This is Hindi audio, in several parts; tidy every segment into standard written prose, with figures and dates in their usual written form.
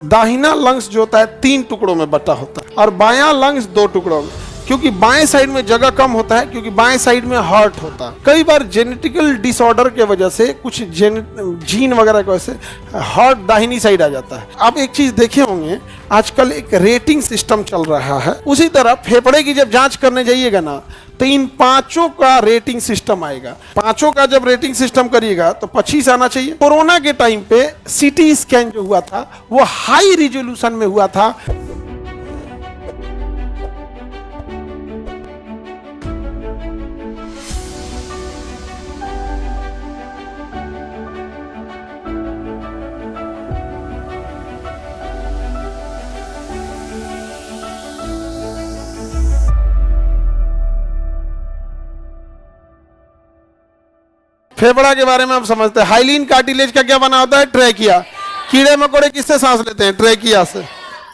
दाहिना लंग्स जो होता है 3 टुकड़ों में बटा होता है और बायां लंग्स 2 टुकड़ों में, क्योंकि बाएं साइड में जगह कम होता है, क्योंकि बाएं साइड में हार्ट होता है। कई बार जेनेटिकल डिसऑर्डर के वजह से कुछ जीन वगैरह की वजह से हार्ट दाहिनी साइड आ जाता है। आप एक चीज देखे होंगे, आजकल एक रेटिंग सिस्टम चल रहा है। उसी तरह फेफड़े की जब जांच करने जाइएगा ना, तो इन पांचों का रेटिंग सिस्टम आएगा। पांचों का जब रेटिंग सिस्टम करिएगा तो 25 आना चाहिए। कोरोना के टाइम पे सीटी स्कैन जो हुआ था वो हाई रिजोल्यूशन में हुआ था। फेफड़ा के बारे में आप समझते हैं। हाइलिन कार्टिलेज का क्या बना होता है? ट्रैकिया। कीड़े मकोड़े किससे सांस लेते हैं? ट्रैकिया से।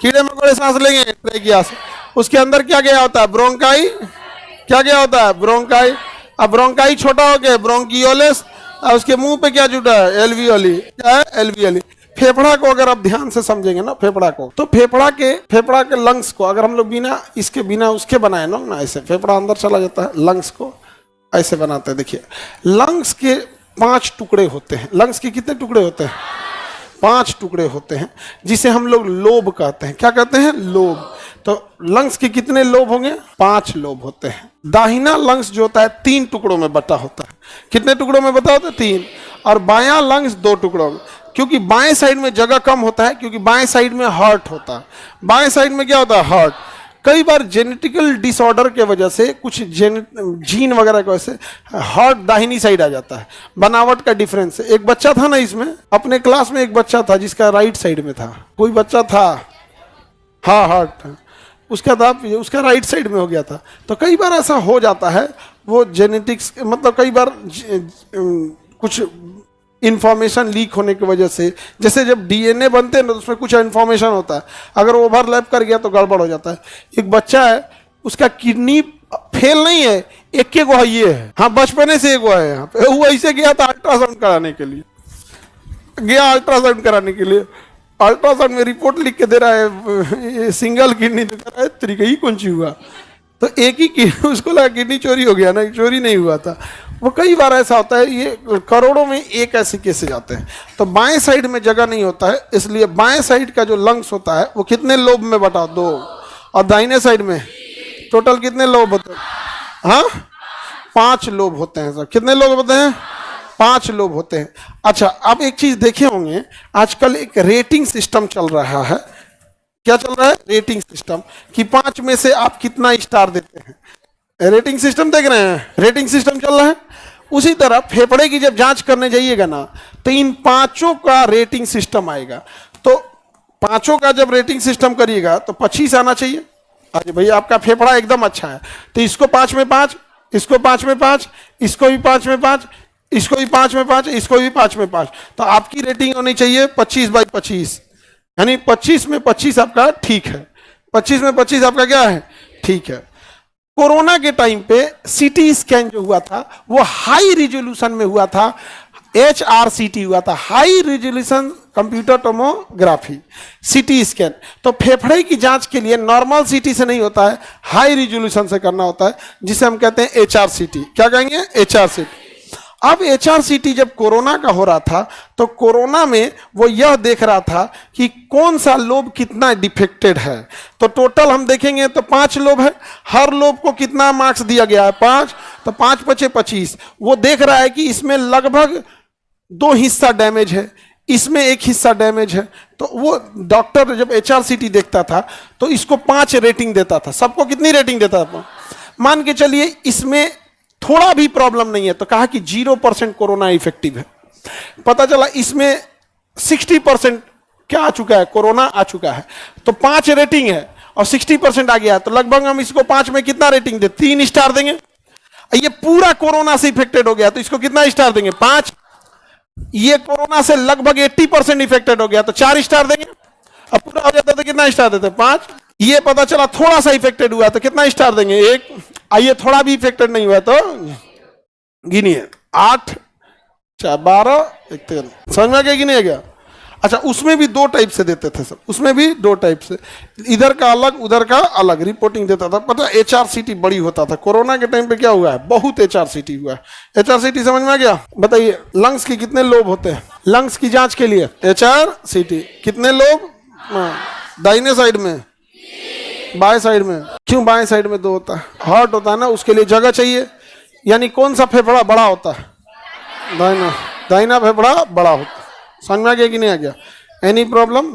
कीड़े मकोड़े सांस लेंगे ट्रैकिया से। उसके अंदर क्या गया होता है? ब्रोंकाई। क्या गया होता है? ब्रोंकाई। अब ब्रोंकाई छोटा हो गया ब्रोंकियोलिस, और उसके मुंह पे क्या जुटा है? एल्वियोली। क्या है? एल्वियोली। फेफड़ा को अगर आप ध्यान से समझेंगे ना, फेफड़ा को, तो फेफड़ा के लंग्स को अगर हम लोग बिना उसके बनाए ना ऐसे फेफड़ा अंदर चला जाता है। लंग्स को ऐसे बनाते हैं। देखिए, लंग्स के 5 टुकड़े होते हैं। लंग्स के कितने टुकड़े होते हैं? 5 टुकड़े होते हैं, जिसे हम लोग लोब कहते हैं। क्या कहते हैं? लोब। तो लंग्स के कितने लोब होंगे? 5 लोब होते हैं। दाहिना लंग्स जो होता है 3 टुकड़ों में बटा होता है। कितने टुकड़ों में बटा होता है? 3। और बायां लंग्स 2 टुकड़ों में, क्योंकि बाएं साइड में जगह कम होता है, क्योंकि बाएं साइड में हार्ट होता है। बाएं साइड में क्या होता है? हार्ट। कई बार जेनेटिकल डिसऑर्डर के वजह से कुछ जीन वगैरह की वजह से हार्ट दाहिनी साइड आ जाता है। बनावट का डिफरेंस है। एक बच्चा था ना, इसमें अपने क्लास में एक बच्चा था जिसका राइट साइड में था। कोई बच्चा था, हाँ हार्ट उसका राइट साइड में हो गया था। तो कई बार ऐसा हो जाता है, वो जेनेटिक्स मतलब कई बार कुछ इंफॉर्मेशन लीक होने की वजह से, जैसे जब डीएनए बनते हैं ना तो उसमें कुछ इंफॉर्मेशन होता है, अगर ओवरलैप कर गया तो गड़बड़ हो जाता है। एक बच्चा है, उसका किडनी फेल नहीं है, एक के को ये है, हाँ बचपने से एक वो है। यहाँ पे वो ऐसे गया था अल्ट्रासाउंड कराने के लिए, अल्ट्रासाउंड में रिपोर्ट लिख के दे रहा है सिंगल किडनी तरीका ही कौन सी हुआ। तो एक ही किडनी, उसको लगा किडनी चोरी हो गया ना, चोरी नहीं हुआ था। वो कई बार ऐसा होता है, ये करोड़ों में एक ऐसे केसेस आते हैं। तो बाएं साइड में जगह नहीं होता है, इसलिए बाएं साइड का जो लंग्स होता है वो कितने लोब में बटा? 2। और दाहिने साइड में टोटल कितने लोब होते हैं? हाँ 5 लोब होते हैं सर। कितने लोब होते हैं? 5 लोब होते हैं। अच्छा, आप एक चीज देखे होंगे, आजकल एक रेटिंग सिस्टम चल रहा है। क्या चल रहा है? रेटिंग सिस्टम, कि 5 में से आप कितना स्टार देते हैं। रेटिंग सिस्टम देख रहे हैं? रेटिंग सिस्टम चल रहा है। उसी तरह फेफड़े की जब जांच करने जाइएगा ना, तो इन पांचों का रेटिंग सिस्टम आएगा। तो पांचों का जब रेटिंग सिस्टम करिएगा तो 25 आना चाहिए। अरे भैया आपका फेफड़ा एकदम अच्छा है, तो इसको 5 में 5, इसको 5 में 5, इसको भी 5 में 5, इसको भी 5 में 5, इसको भी 5 में 5। तो आपकी रेटिंग होनी चाहिए 25/25, यानी 25 में 25 आपका ठीक है। 25 में 25 आपका क्या है? ठीक है। कोरोना के टाइम पे सीटी स्कैन जो हुआ था वो हाई रिजोल्यूशन में हुआ था। HRCT हुआ था, high resolution computer tomography, CT scan. तो फेफड़े की जांच के लिए नॉर्मल सीटी से नहीं होता है, हाई रिजोल्यूशन से करना होता है, जिसे हम कहते हैं HRCT। क्या कहेंगे? HRCT। अब HRCT जब कोरोना का हो रहा था, तो कोरोना में वो यह देख रहा था कि कौन सा लोब कितना डिफेक्टेड है। तो टोटल हम देखेंगे तो 5 लोब है, हर लोब को कितना मार्क्स दिया गया है? 5। तो 5 × 25। वो देख रहा है कि इसमें लगभग 2 हिस्सा डैमेज है, इसमें 1 हिस्सा डैमेज है। तो वो डॉक्टर जब HRCT देखता था तो इसको 5 रेटिंग देता था। सबको कितनी रेटिंग देता था? मान के चलिए इसमें थोड़ा भी प्रॉब्लम नहीं है तो कहा कि 0% कोरोना इफेक्टिव है। पता चला इसमें 60% क्या आ चुका है? कोरोना आ चुका है। तो 5 रेटिंग है और 60% आ गया, तो लगभग हम इसको 5 में कितना रेटिंग दे? 3 स्टार देंगे। ये पूरा कोरोना से इफेक्टेड हो गया तो इसको कितना स्टार देंगे? 5। ये कोरोना से लगभग 80% इफेक्टेड हो गया तो 4 स्टार देंगे। अब पूरा हो जाता तो कितना स्टार देते? 5। ये पता चला थोड़ा सा इफेक्टेड हुआ तो कितना स्टार देंगे? 1। आइए थोड़ा भी इफेक्टेड नहीं हुआ तो गिनिए, 8, 12, 1, 13। समझ में आ गया कि नहीं आ गया? अच्छा, उसमें भी 2 टाइप से देते थे सब, उसमें भी 2 टाइप से, इधर का अलग उधर का अलग रिपोर्टिंग देता था। पता है HRCT बड़ी होता था। कोरोना के टाइम पे क्या हुआ है, बहुत HRCT हुआ है। HRCT समझ में आ गया? बताइए लंग्स की कितने लोब होते हैं लंग्स की जांच के लिए? HRCT कितने लोब? दाहिने साइड में, बाएं साइड में? क्यों बाएं साइड में 2 होता है? हार्ट होता है ना, उसके लिए जगह चाहिए। यानी कौन सा फेफड़ा बड़ा होता है? दाहिना। दाहिना फेफड़ा बड़ा होता है। समझ में आ गया कि नहीं आ गया? Any problem?